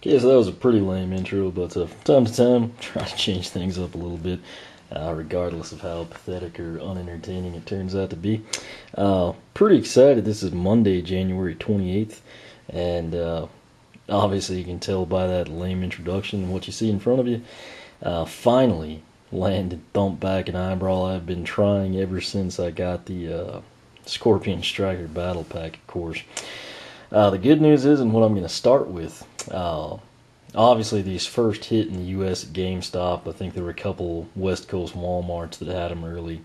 Okay, so that was a pretty lame intro, but from time to time, try to change things up a little bit, regardless of how pathetic or unentertaining it turns out to be. Pretty excited. This is Monday, January 28th, and obviously you can tell by that lame introduction and what you see in front of you. Finally landed Thumpback and Eyebrow. I've been trying ever since I got the Scorpion Striker Battle Pack, of course. The good news is, and what I'm going to start with, obviously these first hit in the U.S. at GameStop. I think there were a couple West Coast Walmarts that had them early.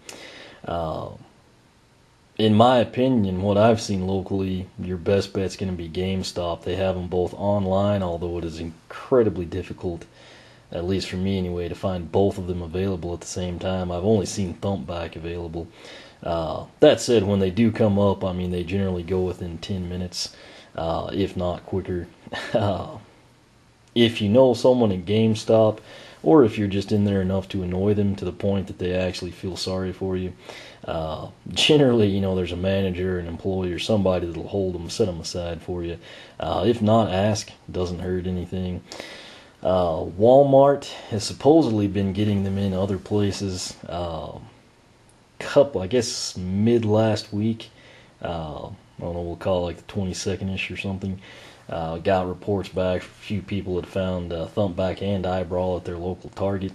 In my opinion, what I've seen locally, your best bet's going to be GameStop. They have them both online, although it is incredibly difficult, at least for me anyway, to find both of them available at the same time. I've only seen Thumpback available. That said, when they do come up, I mean, they generally go within 10 minutes, if not quicker. If you know someone at GameStop, or if you're just in there enough to annoy them to the point that they actually feel sorry for you, generally, you know, there's a manager, an employee, or somebody that'll hold them, set them aside for you. If not, ask. Doesn't hurt anything. Walmart has supposedly been getting them in other places. I guess mid last week. I don't know, we'll call it like the 22nd-ish or something. Got reports back. A few people had found Thumpback and Eyebrow at their local Target.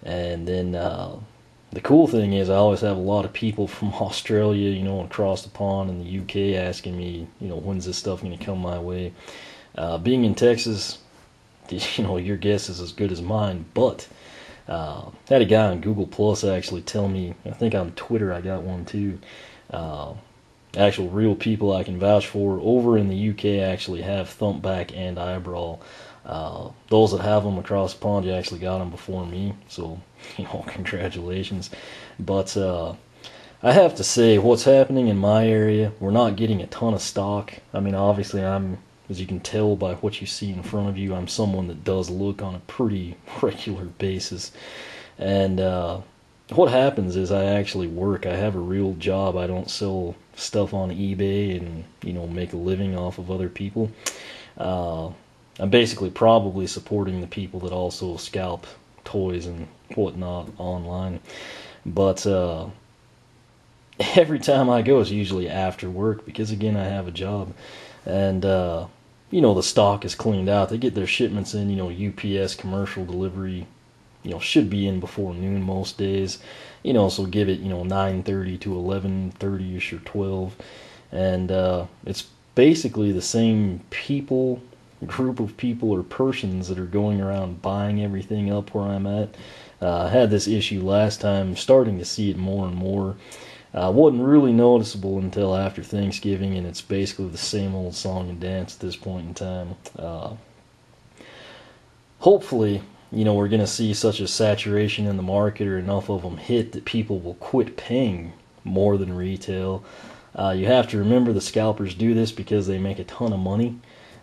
And then the cool thing is I always have a lot of people from Australia, you know, across the pond in the UK asking me, you know, when's this stuff going to come my way. Being in Texas, you know, your guess is as good as mine. But had a guy on Google Plus actually tell me, I think on Twitter I got one too, actual real people I can vouch for over in the UK actually have Thumpback and Eyebrow. Those that have them across the pond, you actually got them before me, so, you know, congratulations. But I have to say, what's happening in my area, we're not getting a ton of stock. I mean, obviously as you can tell by what you see in front of you, I'm someone that does look on a pretty regular basis. And what happens is I actually work. I have a real job. I don't sell stuff on eBay and, you know, make a living off of other people. I'm basically probably supporting the people that also scalp toys and whatnot online. But every time I go, it's usually after work because, again, I have a job. And, you know, the stock is cleaned out. They get their shipments in, you know, UPS commercial delivery, you know, should be in before noon most days. You know, so give it, you know, 9:30 to 11:30ish or 12. And it's basically the same group of people or persons that are going around buying everything up where I'm at. I had this issue last time, starting to see it more and more. Wasn't really noticeable until after Thanksgiving, and it's basically the same old song and dance at this point in time. Hopefully, you know, we're going to see such a saturation in the market or enough of them hit that people will quit paying more than retail. You have to remember the scalpers do this because they make a ton of money.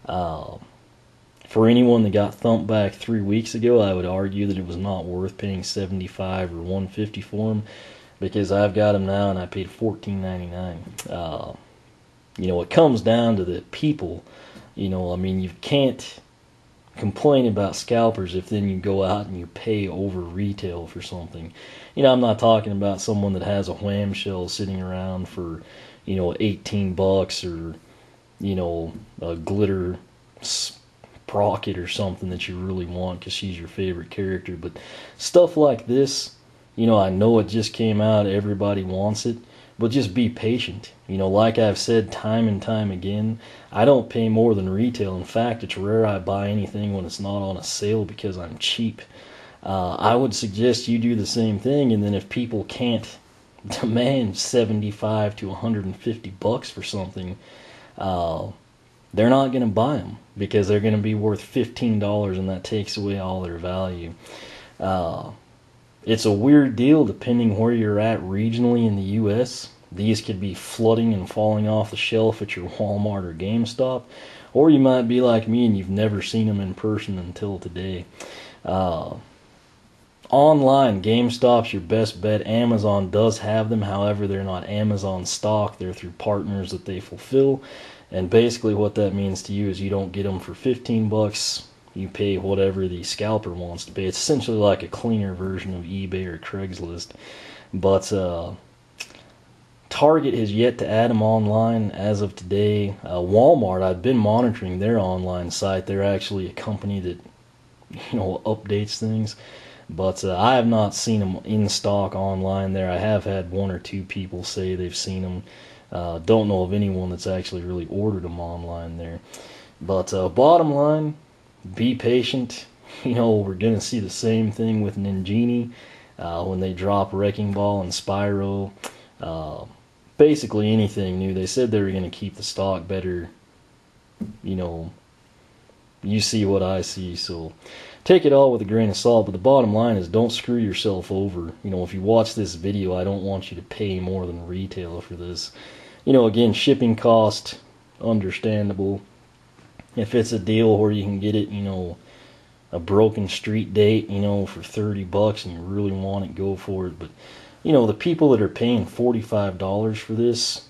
For anyone that got Thumpback 3 weeks ago, I would argue that it was not worth paying $75 or $150 for them, because I've got them now and I paid $14.99. You know, it comes down to the people. You know, I mean, you can't complain about scalpers if then you go out and you pay over retail for something. You know, I'm not talking about someone that has a wham shell sitting around for, you know, $18 or, you know, a glitter sprocket or something that you really want because she's your favorite character. But stuff like this, you know, I know it just came out, everybody wants it, but just be patient. You know, like I've said time and time again, I don't pay more than retail. In fact, it's rare I buy anything when it's not on a sale because I'm cheap. I would suggest you do the same thing, and then if people can't demand $75 to $150 for something, they're not going to buy them because they're going to be worth $15, and that takes away all their value. It's a weird deal depending where you're at regionally in the U.S. These could be flooding and falling off the shelf at your Walmart or GameStop, or you might be like me and you've never seen them in person until today. Online, GameStop's your best bet. Amazon does have them, however, they're not Amazon stock. They're through partners that they fulfill, and basically what that means to you is you don't get them for $15. you pay whatever the scalper wants to pay. It's essentially like a cleaner version of eBay or Craigslist. But Target has yet to add them online as of today. Walmart, I've been monitoring their online site. They're actually a company that, updates things. But I have not seen them in stock online there. I have had one or two people say they've seen them. Don't know of anyone that's actually really ordered them online there. But bottom line, be patient. We're going to see the same thing with Ninjini when they drop Wrecking Ball and Spyro. Basically anything new. They said they were going to keep the stock better. You see what I see, so take it all with a grain of salt. But the bottom line is, don't screw yourself over. If you watch this video, I don't want you to pay more than retail for this. Again, shipping cost, understandable. If it's a deal where you can get it, a broken street date, for $30 and you really want it, go for it. But, the people that are paying $45 for this,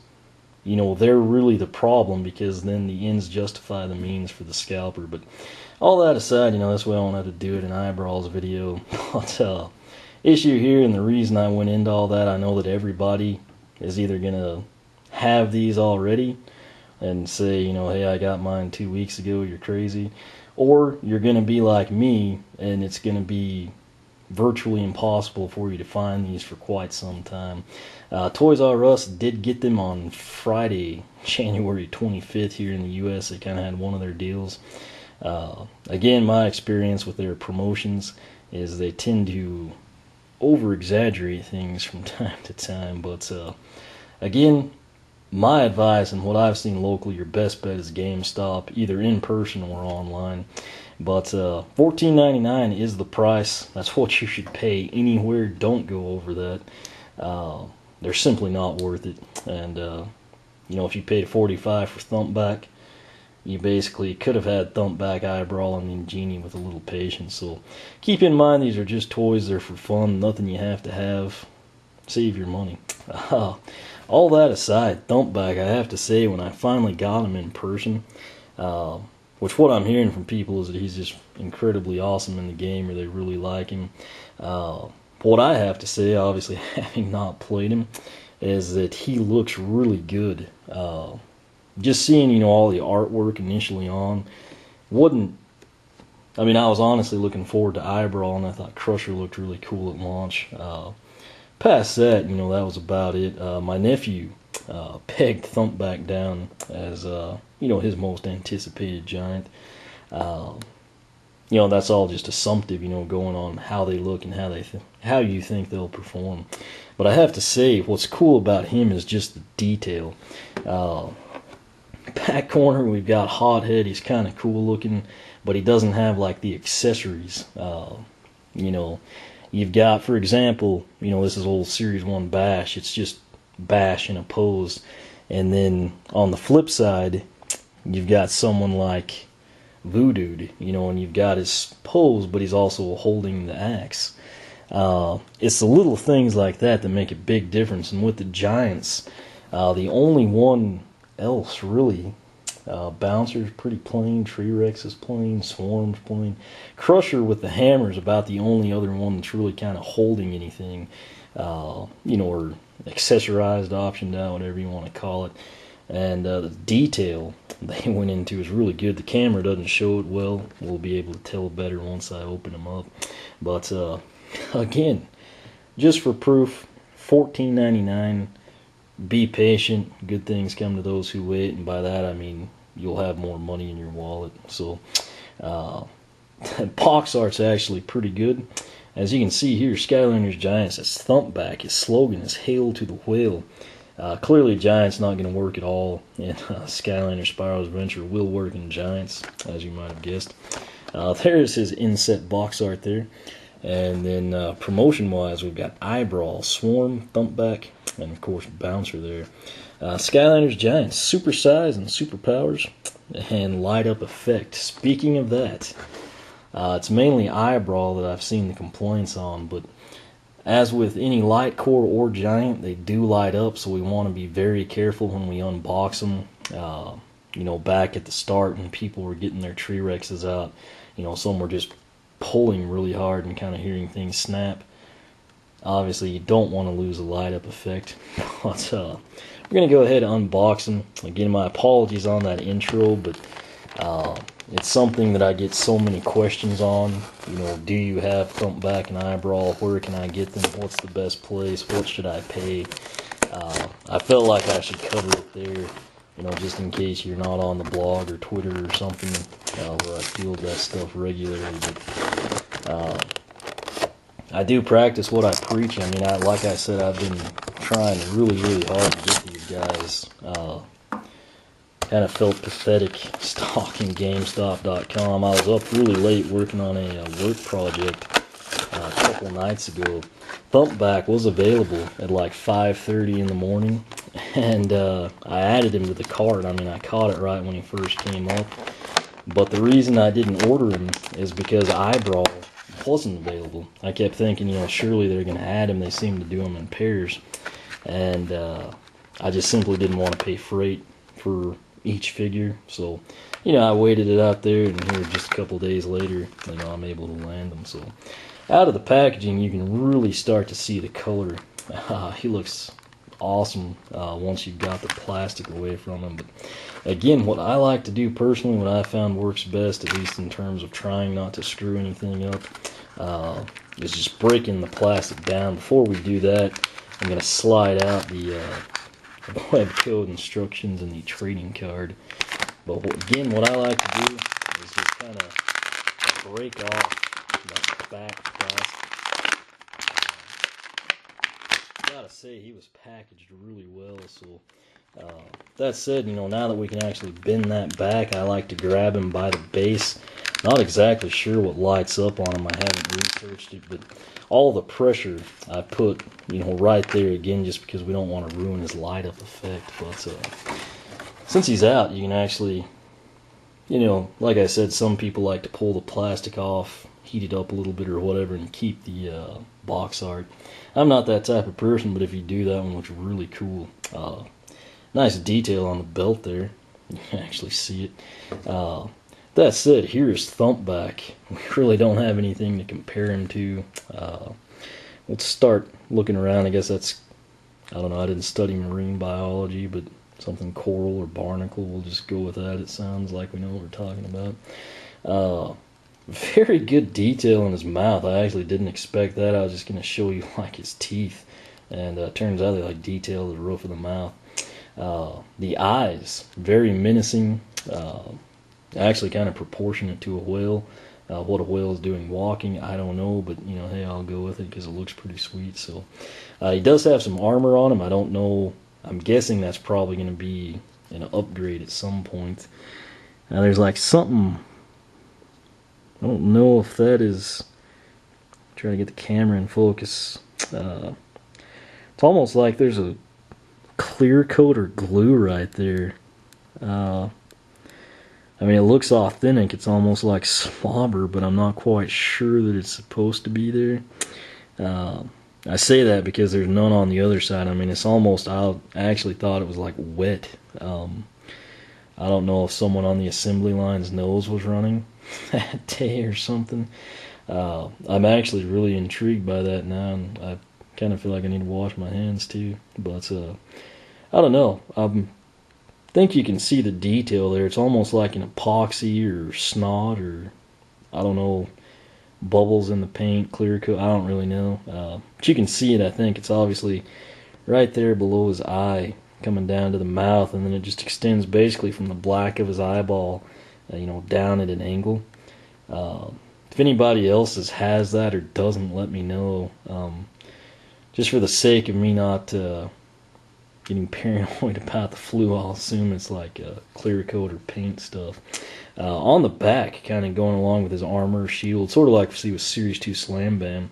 they're really the problem, because then the ends justify the means for the scalper. But all that aside, this way I won't have to do it in Eyebrows video. But issue here, and the reason I went into all that, I know that everybody is either going to have these already and say, hey, I got mine 2 weeks ago, you're crazy. Or you're going to be like me, and it's going to be virtually impossible for you to find these for quite some time. Toys R Us did get them on Friday, January 25th here in the US. They kind of had one of their deals. Again, my experience with their promotions is they tend to over-exaggerate things from time to time. But again, my advice and what I've seen locally, your best bet is GameStop, either in person or online. But $14.99 is the price. That's what you should pay anywhere. Don't go over that. They're simply not worth it. And if you paid $45 for Thumpback, you basically could have had Thumpback, Eyebrow, and Ninjini with a little patience. So keep in mind, these are just toys. They're for fun. Nothing you have to have. Save your money. All that aside, Thumpback, I have to say, when I finally got him in person, which what I'm hearing from people is that he's just incredibly awesome in the game, or they really like him. What I have to say, obviously having not played him, is that he looks really good. Just seeing, all the artwork initially on, I was honestly looking forward to Eyebrow, and I thought Crusher looked really cool at launch. Past that, that was about it. My nephew pegged Thumpback down as, his most anticipated giant. That's all just assumptive, going on how they look and how you think they'll perform. But I have to say, what's cool about him is just the detail. Back corner, we've got Hothead. He's kind of cool looking, but he doesn't have like the accessories. You've got, for example, this is old Series 1 Bash. It's just Bash in a pose. And then on the flip side, you've got someone like Voodoo, and you've got his pose, but he's also holding the axe. It's the little things like that that make a big difference. And with the Giants, the only one else really, Bouncer's pretty plain, Tree Rex is plain, Swarm's plain. Crusher with the hammer is about the only other one that's really kind of holding anything, or accessorized, optioned out, whatever you want to call it. And the detail they went into is really good. The camera doesn't show it well. We'll be able to tell better once I open them up. But again, just for proof, $14.99. Be patient. Good things come to those who wait, and by that I mean you'll have more money in your wallet. So box art's actually pretty good. As you can see here, Skylanders Giants, that's Thumpback. His slogan is Hail to the Whale. Clearly Giants not going to work at all, and Skylanders Spyro's Adventure will work in Giants, as you might have guessed. There's his inset box art there. And then promotion-wise, we've got Eyebrow, Swarm, Thumpback, and of course Bouncer there. Skylanders Giants, super size and superpowers, and light up effect. Speaking of that, it's mainly Eyebrow that I've seen the complaints on, but as with any light core or giant, they do light up, so we want to be very careful when we unbox them. back at the start when people were getting their tree rexes out, some were just pulling really hard and kind of hearing things snap. Obviously, you don't want to lose the light up effect. But we're going to go ahead and unbox them. Again, my apologies on that intro, but it's something that I get so many questions on. Do you have Thumpback and Eyebrow? Where can I get them? What's the best place? What should I pay? I felt like I should cover it there, just in case you're not on the blog or Twitter or something where I field that stuff regularly. But I do practice what I preach. I mean, like I said, I've been trying really, really hard to get these guys. Kind of felt pathetic stalking GameStop.com. I was up really late working on a work project a couple nights ago. Thumpback was available at like 5:30 in the morning, and I added him to the cart. I mean, I caught it right when he first came up. But the reason I didn't order him is because Eyebrow wasn't available. I kept thinking, surely they're going to add him. They seem to do them in pairs. And I just simply didn't want to pay freight for each figure. So, I waited it out there, and here just a couple days later, I'm able to land them. So, out of the packaging, you can really start to see the color. He looks awesome once you've got the plastic away from him. But again, what I like to do personally, what I found works best, at least in terms of trying not to screw anything up, is just breaking the plastic down. Before we do that, I'm going to slide out the web code instructions and the trading card. But again, what I like to do is just kind of break off that back plastic. Gotta say, he was packaged really well. So that said, now that we can actually bend that back, I like to grab him by the base. Not exactly sure what lights up on him. I haven't researched it, but all the pressure I put, right there again, just because we don't want to ruin his light up effect. But since he's out, you can actually, like I said, some people like to pull the plastic off, heat it up a little bit or whatever, and keep the box art. I'm not that type of person, but if you do, that one looks really cool. Nice detail on the belt there. You can actually see it. That said, here's Thumpback. We really don't have anything to compare him to. Let's start looking around. I guess that's, I don't know, I didn't study marine biology, but something coral or barnacle, we'll just go with that. It sounds like we know what we're talking about. Very good detail in his mouth. I actually didn't expect that. I was just going to show you like his teeth, and turns out they like detail the roof of the mouth. The eyes, very menacing. Actually kind of proportionate to a whale. What a whale is doing walking, I don't know, but hey, I'll go with it because it looks pretty sweet. So he does have some armor on him. I don't know. I'm guessing that's probably going to be an upgrade at some point. Now there's like something, I don't know if that is, trying to get the camera in focus. It's almost like there's a clear coat or glue right there. I mean, it looks authentic. It's almost like slobber, but I'm not quite sure that it's supposed to be there. I say that because there's none on the other side. I mean, it's almost, I actually thought it was like wet. I don't know if someone on the assembly line's nose was running that day or something. I'm actually really intrigued by that now, and I kind of feel like I need to wash my hands too. But I don't know. I think you can see the detail there. It's almost like an epoxy or snot or, I don't know, bubbles in the paint, clear coat. I don't really know. But you can see it, I think. It's obviously right there below his eye, coming down to the mouth, and then it just extends basically from the black of his eyeball, down at an angle. If anybody else has that or doesn't, let me know. Just for the sake of me not getting paranoid about the flu, I'll assume it's like clear coat or paint stuff. On the back, kind of going along with his armor, shield, sort of like we see with Series 2 Slam Bam,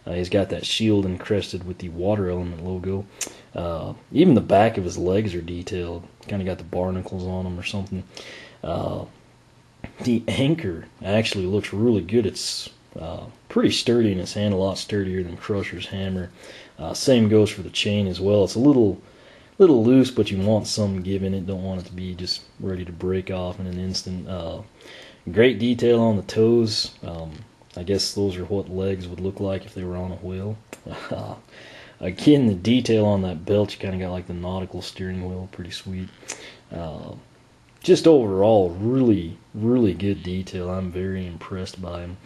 he's got that shield encrusted with the water element logo. Even the back of his legs are detailed, kind of got the barnacles on them or something. The anchor actually looks really good. It's pretty sturdy in his hand, a lot sturdier than Crusher's hammer. Same goes for the chain as well. It's a little little loose, but you want some give in it. Don't want it to be just ready to break off in an instant. Great detail on the toes. I guess those are what legs would look like if they were on a wheel. Again, the detail on that belt, you kind of got like the nautical steering wheel, pretty sweet. Just overall, really, really good detail. I'm very impressed by him.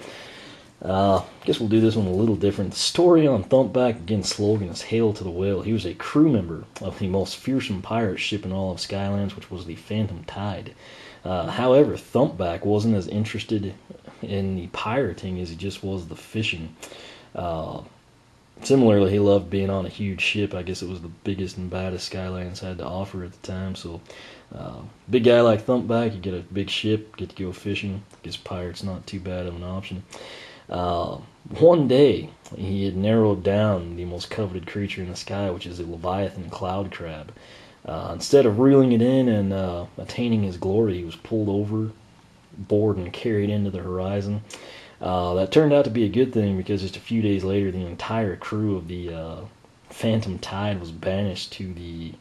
Guess we'll do this one a little different. The story on Thumpback, again, slogan is Hail to the Whale. He was a crew member of the most fearsome pirate ship in all of Skylands, which was the Phantom Tide. However, Thumpback wasn't as interested in the pirating as he just was the fishing. Similarly, he loved being on a huge ship. I guess it was the biggest and baddest Skylands had to offer at the time. So, big guy like Thumpback, you get a big ship, get to go fishing. Guess pirate's not too bad of an option. One day, he had narrowed down the most coveted creature in the sky, which is a Leviathan cloud crab. Instead of reeling it in and attaining his glory, he was pulled overboard and carried into the horizon. That turned out to be a good thing, because just a few days later, the entire crew of the Phantom Tide was banished to the,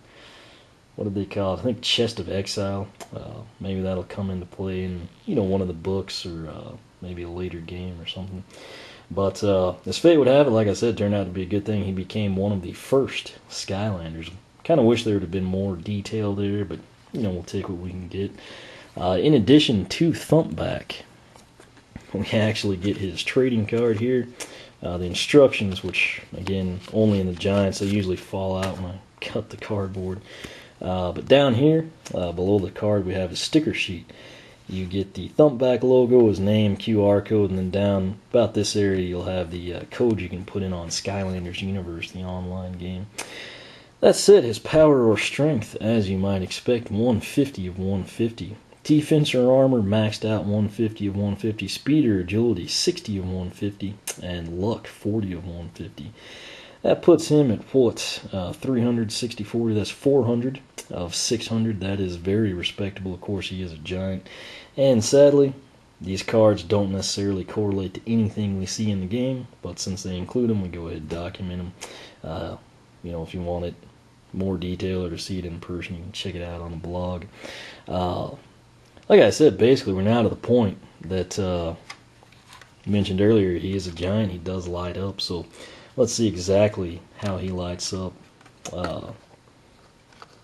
what did they call it? I think Chest of Exile. Maybe that'll come into play in, one of the books, or maybe a later game or something. But as fate would have it, like I said, turned out to be a good thing. He became one of the first Skylanders. Kind of wish there would have been more detail there, but we'll take what we can get. In addition to Thumpback, we actually get his trading card here. The instructions, which again only in the Giants, they usually fall out when I cut the cardboard. But down here, below the card, we have a sticker sheet. You get the Thumpback logo, his name, QR code, and then down about this area you'll have the code you can put in on Skylanders Universe, the online game. That's it. His power or strength, as you might expect, 150 of 150. Defense or armor maxed out 150 of 150. Speed or agility 60 of 150. And luck 40 of 150. That puts him at what? 364. That's 400 of 600. That is very respectable. Of course, he is a giant. And sadly, these cards don't necessarily correlate to anything we see in the game, but since they include them, we go ahead and document them. If you want it more detail or to see it in person, you can check it out on the blog. Like I said, basically, we're now to the point that mentioned earlier. He is a giant. He does light up. So let's see exactly how he lights up.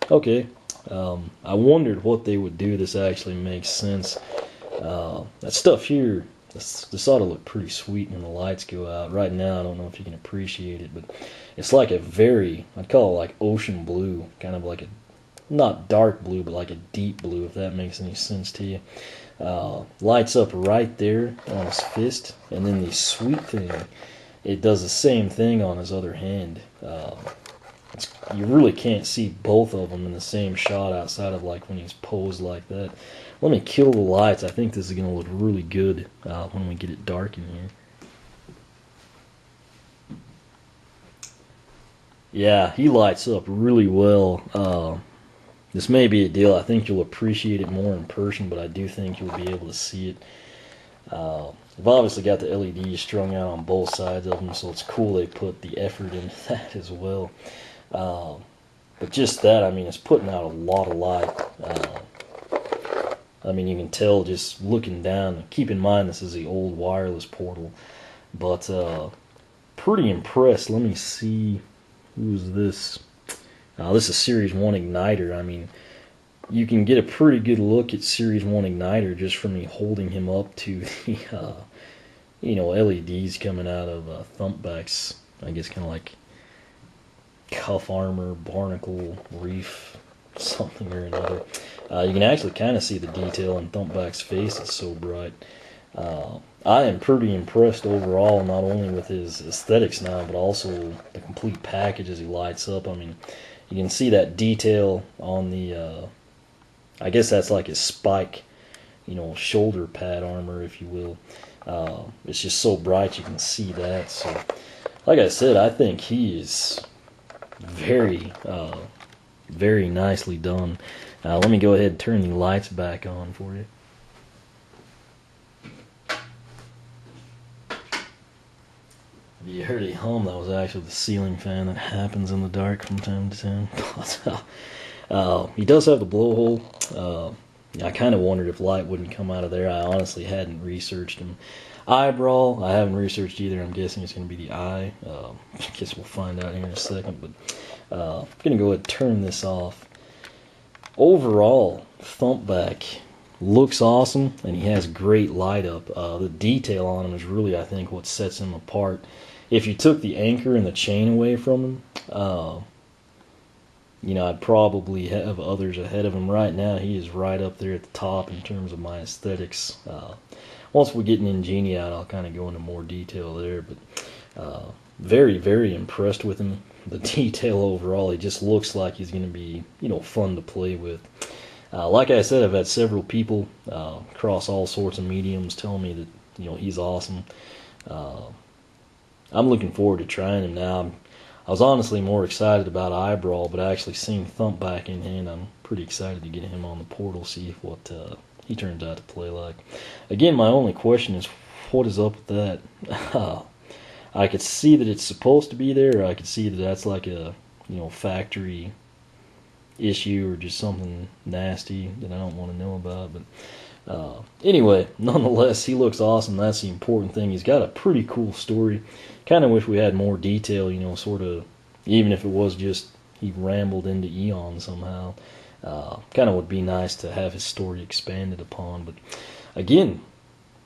Okay. I wondered what they would do. This actually makes sense. That stuff here, this ought to look pretty sweet when the lights go out. Right now, I don't know if you can appreciate it, but it's like a I'd call it like ocean blue, kind of like a, not dark blue, but like a deep blue, if that makes any sense to you. Lights up right there on his fist, and then the sweet thing, it does the same thing on his other hand. You really can't see both of them in the same shot outside of like when he's posed like that. Let me kill the lights. I think this is going to look really good when we get it dark in here. Yeah, he lights up really well. This may be a deal. I think you'll appreciate it more in person, but I do think you'll be able to see it. I've obviously got the LEDs strung out on both sides of them, so it's cool they put the effort into that as well. But just that, it's putting out a lot of light. You can tell just looking down. Keep in mind, this is the old wireless portal. But pretty impressed. Let me see. Who's this? This is Series 1 Igniter. You can get a pretty good look at Series 1 Igniter just from me holding him up to the, LEDs coming out of Thumpback's, I guess, kind of like cuff armor, barnacle, reef, something or another. You can actually kind of see the detail in Thumpback's face. It's so bright. I am pretty impressed overall, not only with his aesthetics now, but also the complete package as he lights up. You can see that detail on the, I guess that's like his spike, shoulder pad armor, if you will. It's just so bright you can see that. So, like I said, I think he is very, very nicely done. Let me go ahead and turn the lights back on for you. If you heard a hum, that was actually the ceiling fan that happens in the dark from time to time. He does have the blowhole. I kind of wondered if light wouldn't come out of there. I honestly hadn't researched him. Eyebrow, I haven't researched either. I'm guessing it's going to be the eye. I guess we'll find out here in a second. But I'm going to go ahead and turn this off. Overall, Thumpback looks awesome, and he has great light up. The detail on him is really, I think, what sets him apart. If you took the anchor and the chain away from him, I'd probably have others ahead of him. Right now, he is right up there at the top in terms of my aesthetics. Once we get an Genie out, I'll kind of go into more detail there, but very, very impressed with him. The detail overall, he just looks like he's going to be, fun to play with. Like I said, I've had several people across all sorts of mediums tell me that, he's awesome. I'm looking forward to trying him now. I was honestly more excited about Eyebrow, but actually seeing Thumpback in hand, I'm pretty excited to get him on the portal, see what he turns out to play like. Again, my only question is, what is up with that? I could see that it's supposed to be there. I could see that that's like a, factory issue or just something nasty that I don't want to know about. But anyway, nonetheless, he looks awesome. That's the important thing. He's got a pretty cool story. Kind of wish we had more detail, sort of, even if it was just he rambled into Eon somehow. Kind of would be nice to have his story expanded upon. But again,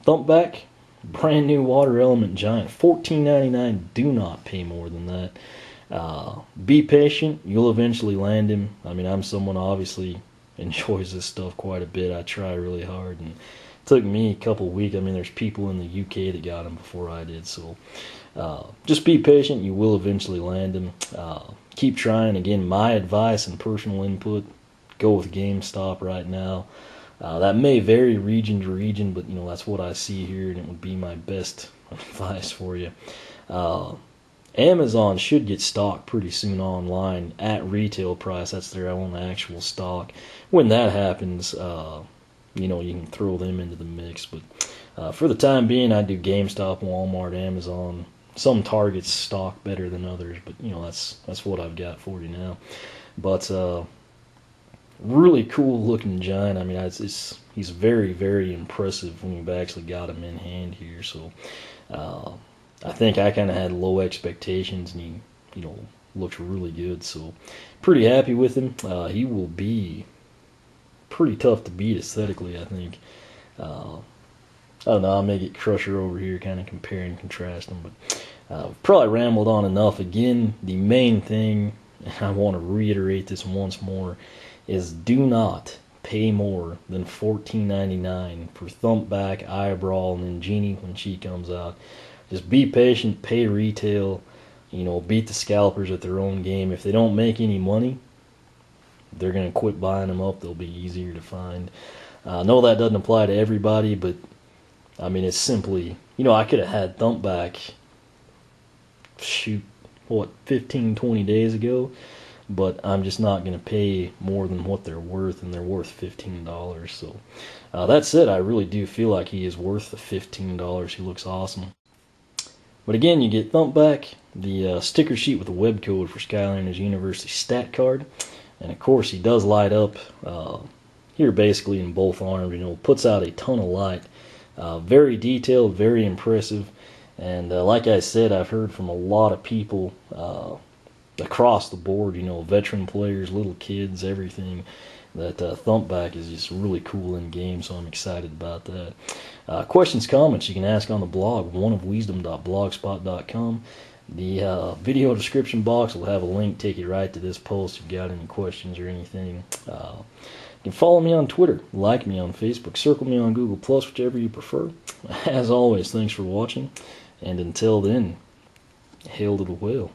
Thumpback, brand new water element giant, $14.99. Do not pay more than that. Be patient. You'll eventually land him. I mean, I'm someone obviously enjoys this stuff quite a bit. I try really hard, and it took me a couple weeks. I mean, there's people in the UK that got him before I did, so just be patient. You will eventually land him. Keep trying. Again, my advice and personal input, go with GameStop right now. That may vary region to region, but that's what I see here, and it would be my best advice for you. Amazon should get stock pretty soon online at retail price. That's their own actual stock. When that happens, you can throw them into the mix. But for the time being, I do GameStop, Walmart, Amazon. Some Targets stock better than others, but that's what I've got for you now. But really cool looking giant. I mean, he's very, very impressive when you've actually got him in hand here. So I think I kind of had low expectations, and he looks really good. So pretty happy with him. He will be pretty tough to beat aesthetically, I think. I don't know, I may get Crusher over here kind of compare and contrast them, but probably rambled on enough. Again, the main thing, and I want to reiterate this once more, is do not pay more than $14.99 for Thumpback, Eyebrow, and then Genie when she comes out. Just be patient, pay retail, beat the scalpers at their own game. If they don't make any money, they're going to quit buying them up. They'll be easier to find. I know that doesn't apply to everybody, but I mean, it's simply, I could have had Thumpback, 15, 20 days ago, but I'm just not going to pay more than what they're worth, and they're worth $15. So that said, I really do feel like he is worth the $15. He looks awesome. But again, you get Thumpback, the sticker sheet with the web code for Skylanders Universe, the stat card, and of course he does light up here basically in both arms. Puts out a ton of light. Very detailed, very impressive, and like I said, I've heard from a lot of people across the board, veteran players, little kids, everything, that Thumpback is just really cool in game, so I'm excited about that. Questions, comments, you can ask on the blog, oneofwisdom.blogspot.com. The video description box will have a link, take you right to this post if you've got any questions or anything. You can follow me on Twitter, like me on Facebook, circle me on Google+, whichever you prefer. As always, thanks for watching, and until then, hail to the whale.